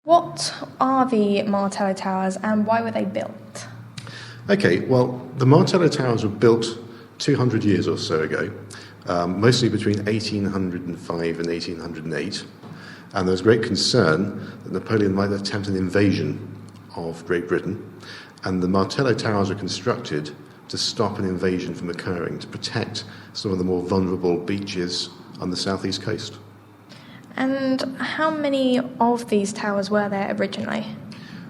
What are the Martello Towers and why were they built? Okay, well, the Martello Towers were built 200 years or so ago, mostly between 1805 and 1808, and there was great concern that Napoleon might attempt an invasion of Great Britain, and the Martello Towers were constructed to stop an invasion from occurring, to protect some of the more vulnerable beaches on the southeast coast. And how many of these towers were there originally?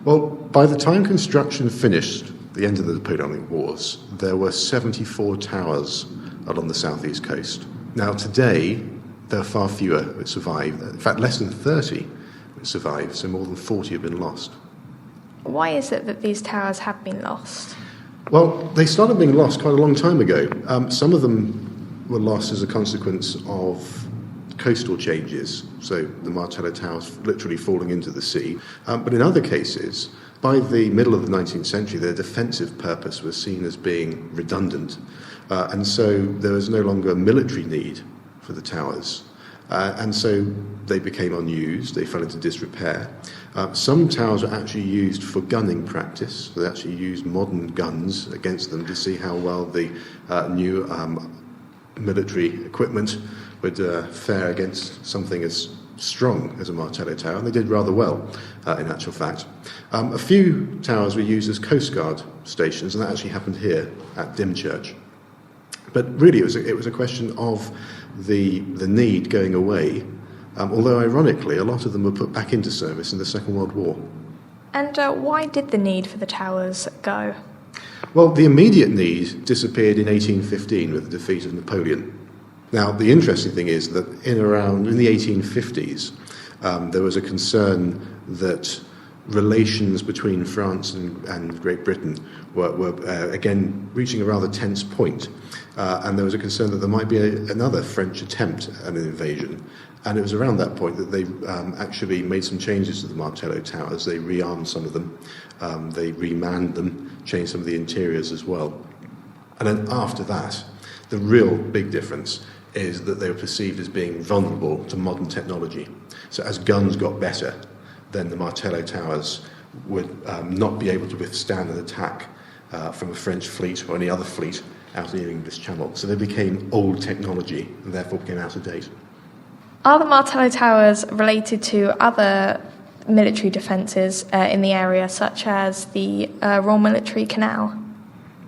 Well, by the time construction finished, the end of the Napoleonic Wars, there were 74 towers along the southeast coast. Now, today, there are far fewer that survive. In fact, less than 30 that survive, so more than 40 have been lost. Why is it that these towers have been lost? Well, they started being lost quite a long time ago. Some of them were lost as a consequence of coastal changes, so the Martello Towers literally falling into the sea. But in other cases, by the middle of the 19th century, their defensive purpose was seen as being redundant, and so there was no longer a military need for the towers. And so they became unused, they fell into disrepair. Some towers were actually used for gunning practice, so they actually used modern guns against them to see how well the new military equipment would fare against something as strong as a Martello Tower, and they did rather well, in actual fact. A few towers were used as Coast Guard stations, and that actually happened here at Dymchurch. But really, it was a question of the need going away, although ironically, a lot of them were put back into service in the Second World War. And why did the need for the towers go? Well, the immediate need disappeared in 1815 with the defeat of Napoleon. Now, the interesting thing is that in the 1850s, there was a concern that relations between France and Great Britain were again reaching a rather tense point, and there was a concern that there might be another French attempt at an invasion. And it was around that point that they actually made some changes to the Martello Towers. They rearmed some of them, they remanned them, changed some of the interiors as well. And then after that, the real big difference is that they were perceived as being vulnerable to modern technology. So as guns got better, then the Martello Towers would not be able to withstand an attack from a French fleet or any other fleet out in the English Channel. So they became old technology and therefore became out of date. Are the Martello Towers related to other military defences in the area, such as the Royal Military Canal?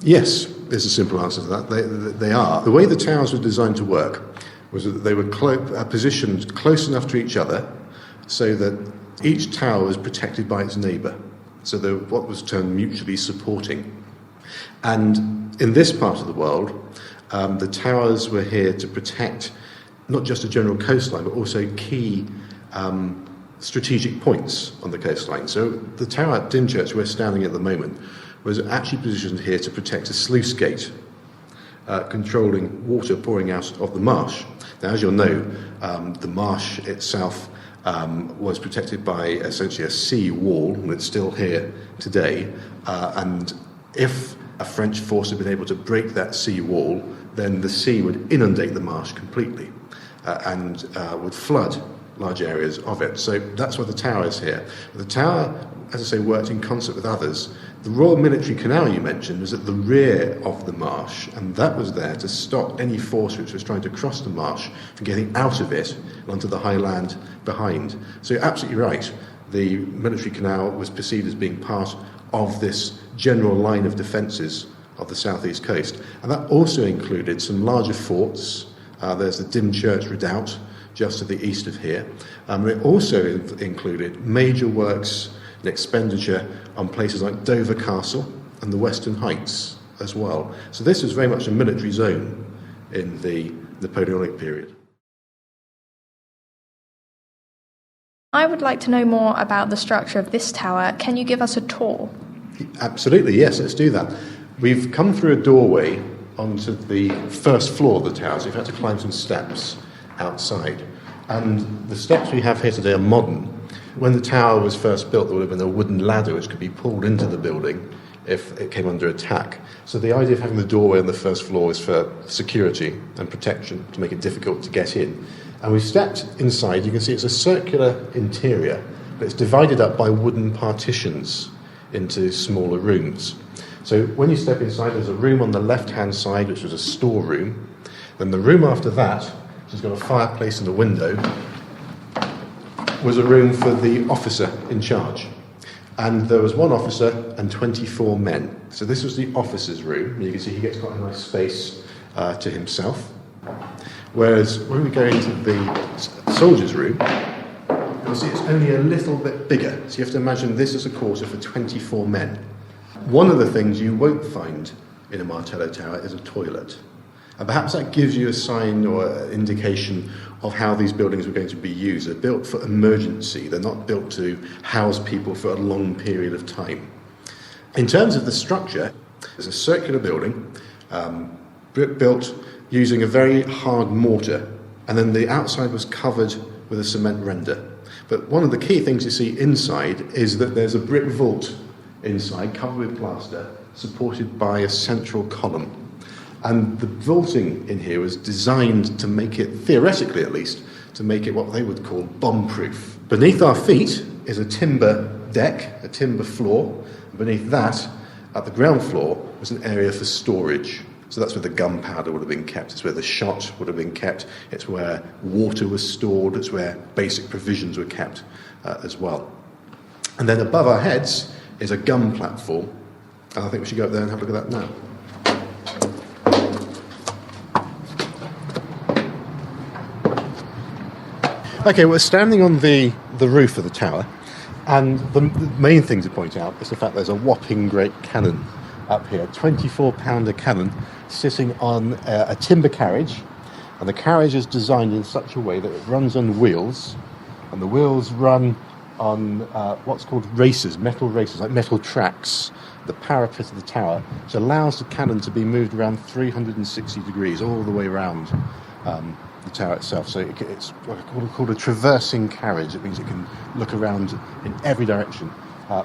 Yes, there's a simple answer to that. They are. The way the towers were designed to work was that they were positioned close enough to each other so that each tower was protected by its neighbour. So they were what was termed mutually supporting. And in this part of the world, the towers were here to protect not just a general coastline, but also key strategic points on the coastline. So the tower at Dymchurch, we're standing at the moment, was actually positioned here to protect a sluice gate, controlling water pouring out of the marsh. Now, as you'll know, the marsh itself was protected by essentially a sea wall, and it's still here today. And if a French force had been able to break that sea wall, then the sea would inundate the marsh completely and would flood large areas of it. So that's why the tower is here. The tower, as I say, worked in concert with others. The Royal Military Canal you mentioned was at the rear of the marsh, and that was there to stop any force which was trying to cross the marsh from getting out of it onto the high land behind. So you're absolutely right. The Military Canal was perceived as being part of this general line of defences of the southeast coast, and that also included some larger forts. There's the Dymchurch Redoubt, just to the east of here. It also included major works and expenditure on places like Dover Castle and the Western Heights as well. So this was very much a military zone in the Napoleonic period. I would like to know more about the structure of this tower. Can you give us a tour? Absolutely, yes, let's do that. We've come through a doorway onto the first floor of the tower, so we've had to climb some steps outside. And the steps we have here today are modern. When the tower was first built, there would have been a wooden ladder which could be pulled into the building if it came under attack. So the idea of having the doorway on the first floor is for security and protection, to make it difficult to get in. And we've stepped inside. You can see it's a circular interior but it's divided up by wooden partitions into smaller rooms. So when you step inside, there's a room on the left-hand side, which was a storeroom. Then the room after that, which has got a fireplace and a window, was a room for the officer in charge. And there was one officer and 24 men. So this was the officer's room. And you can see he gets quite a nice space to himself. Whereas when we go into the soldier's room, you'll see it's only a little bit bigger. So you have to imagine this as a quarter for 24 men. One of the things you won't find in a Martello Tower is a toilet. And perhaps that gives you a sign or indication of how these buildings were going to be used. They're built for emergency. They're not built to house people for a long period of time. In terms of the structure, it's a circular building built using a very hard mortar, and then the outside was covered with a cement render. But one of the key things you see inside is that there's a brick vault inside, covered with plaster, supported by a central column. And the vaulting in here was designed to make it, theoretically at least, to make it what they would call bomb-proof. Beneath our feet is a timber deck, a timber floor. And beneath that, at the ground floor, was an area for storage. So that's where the gunpowder would have been kept. It's where the shot would have been kept. It's where water was stored. It's where basic provisions were kept as well. And then above our heads is a gun platform. And I think we should go up there and have a look at that now. Okay, we're standing on the roof of the tower, and the main thing to point out is the fact there's a whopping great cannon up here, a 24-pounder cannon sitting on a timber carriage, and the carriage is designed in such a way that it runs on wheels, and the wheels run on what's called racers, like metal tracks, the parapet of the tower, which allows the cannon to be moved around 360 degrees all the way around the tower itself. So it's called a traversing carriage. It means it can look around in every direction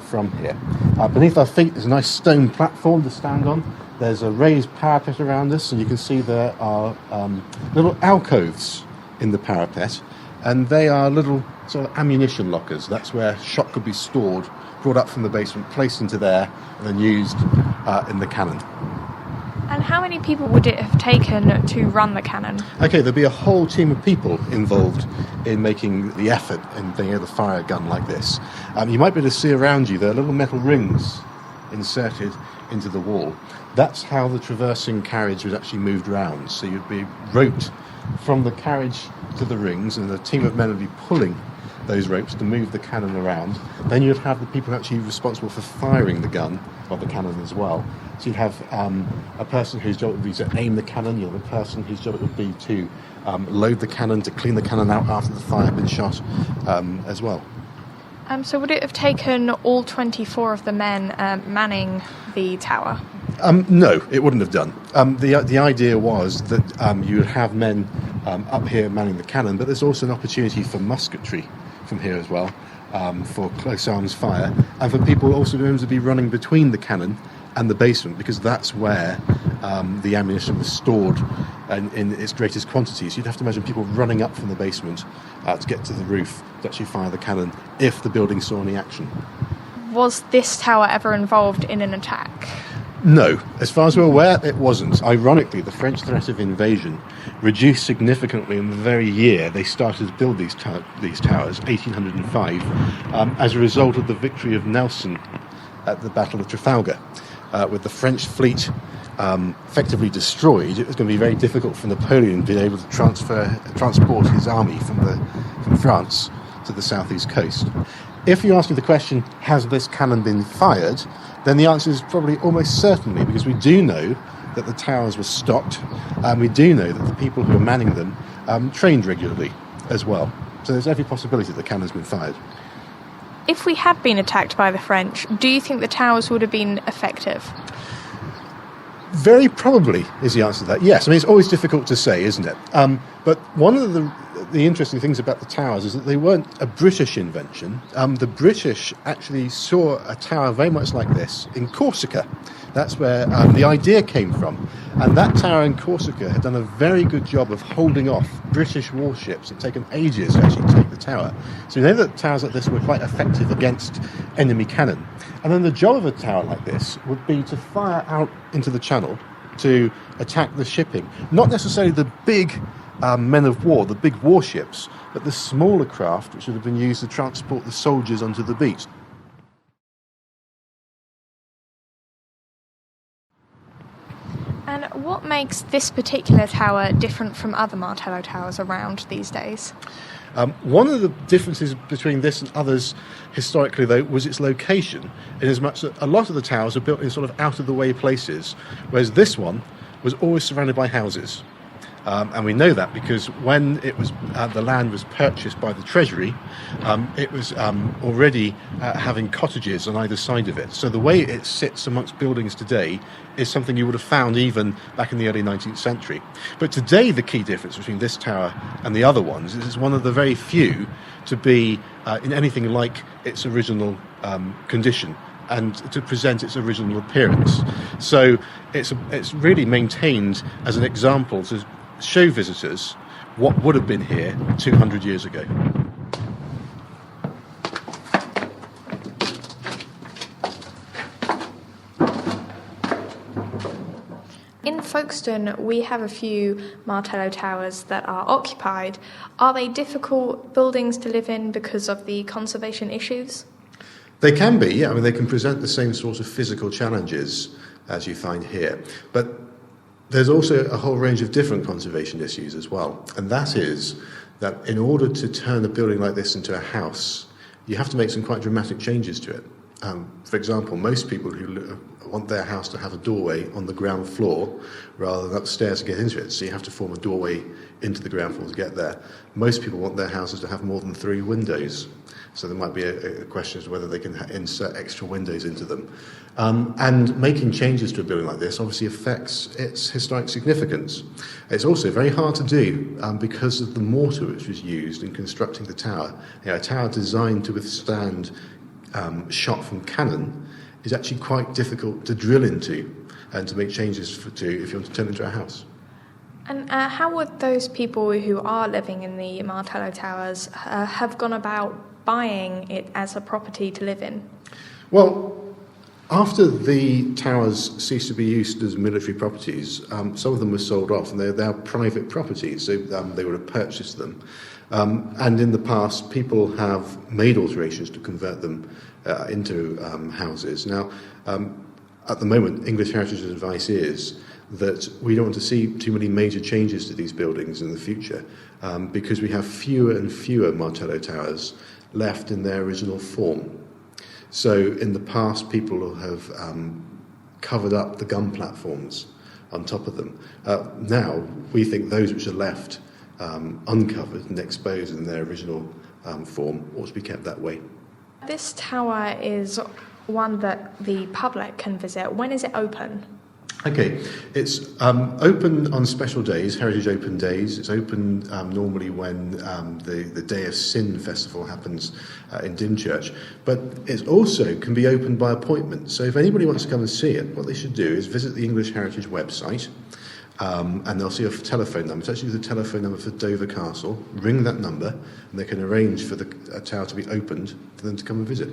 from here. Beneath our feet is a nice stone platform to stand on. There's a raised parapet around us, and you can see there are little alcoves in the parapet, and they are little sort of ammunition lockers. That's where shot could be stored, brought up from the basement, placed into there, and then used in the cannon. And how many people would it have taken to run the cannon? Okay, there'd be a whole team of people involved in making the effort in being able to fire a gun like this. You might be able to see around you, there are little metal rings inserted into the wall. That's how the traversing carriage was actually moved around. So you'd be roped from the carriage to the rings, and a team of men would be pulling those ropes to move the cannon around. Then you'd have the people actually responsible for firing the gun, or the cannon as well. So you'd have a person whose job would be to aim the cannon, you'd have a person whose job it would be to load the cannon, to clean the cannon out after the fire had been shot as well. So would it have taken all 24 of the men manning the tower? No, it wouldn't have done. The idea was that you would have men up here manning the cannon, but there's also an opportunity for musketry from here as well, for close arms fire, and for people also to be running between the cannon and the basement, because that's where the ammunition was stored in its greatest quantities. You'd have to imagine people running up from the basement to get to the roof to actually fire the cannon if the building saw any action. Was this tower ever involved in an attack? No, as far as we're aware, it wasn't. Ironically, the French threat of invasion reduced significantly in the very year they started to build these towers, 1805, as a result of the victory of Nelson at the Battle of Trafalgar. With the French fleet effectively destroyed, it was going to be very difficult for Napoleon to be able to transport his army from France to the southeast coast. If you ask me the question, has this cannon been fired, then the answer is probably almost certainly, because we do know that the towers were stocked, and we do know that the people who are manning them trained regularly as well. So there's every possibility that the cannon's been fired. If we had been attacked by the French, do you think the towers would have been effective? Very probably is the answer to that. Yes, I mean, it's always difficult to say, isn't it? But one of the interesting things about the towers is that they weren't a British invention. The British actually saw a tower very much like this in Corsica, That's where the idea came from. And that tower in Corsica had done a very good job of holding off British warships. It had taken ages to actually take the tower. So we know that towers like this were quite effective against enemy cannon. And then the job of a tower like this would be to fire out into the channel to attack the shipping. Not necessarily the big men of war, the big warships, but the smaller craft which would have been used to transport the soldiers onto the beach. And what makes this particular tower different from other Martello Towers around these days? One of the differences between this and others historically, though, was its location, in as much that a lot of the towers are built in sort of out-of-the-way places, whereas this one was always surrounded by houses. And we know that because when it was the land was purchased by the Treasury, it was already having cottages on either side of it. So the way it sits amongst buildings today is something you would have found even back in the early 19th century. But today the key difference between this tower and the other ones is it's one of the very few to be in anything like its original condition and to present its original appearance. So it's really maintained as an example to show visitors what would have been here 200 years ago. In Folkestone, we have a few Martello Towers that are occupied. Are they difficult buildings to live in because of the conservation issues? They can be, yeah. I mean, they can present the same sort of physical challenges as you find here. But there's also a whole range of different conservation issues as well. And that is that in order to turn a building like this into a house, you have to make some quite dramatic changes to it. For example, most people who want their house to have a doorway on the ground floor rather than upstairs to get into it. So you have to form a doorway into the ground floor to get there. Most people want their houses to have more than 3 windows. So there might be a question as to whether they can insert extra windows into them. And making changes to a building like this obviously affects its historic significance. It's also very hard to do because of the mortar which was used in constructing the tower. A tower designed to withstand shot from cannon is actually quite difficult to drill into and to make changes to if you want to turn it into a house. And how would those people who are living in the Martello Towers have gone about buying it as a property to live in? Well, after the towers ceased to be used as military properties, some of them were sold off, and they're private properties, so they would have purchased them. And in the past, people have made alterations to convert them into houses. Now, at the moment, English Heritage's advice is that we don't want to see too many major changes to these buildings in the future because we have fewer and fewer Martello Towers left in their original form. So in the past, people have covered up the gun platforms on top of them. Now, we think those which are left uncovered and exposed in their original form ought to be kept that way. This tower is one that the public can visit. When is it open? Okay, it's open on special days, Heritage Open Days. It's open normally when the Day of Sin festival happens in Dymchurch. But it also can be opened by appointment. So if anybody wants to come and see it, what they should do is visit the English Heritage website, and they'll see a telephone number. It's actually the telephone number for Dover Castle. Ring that number, and they can arrange for the tower to be opened for them to come and visit.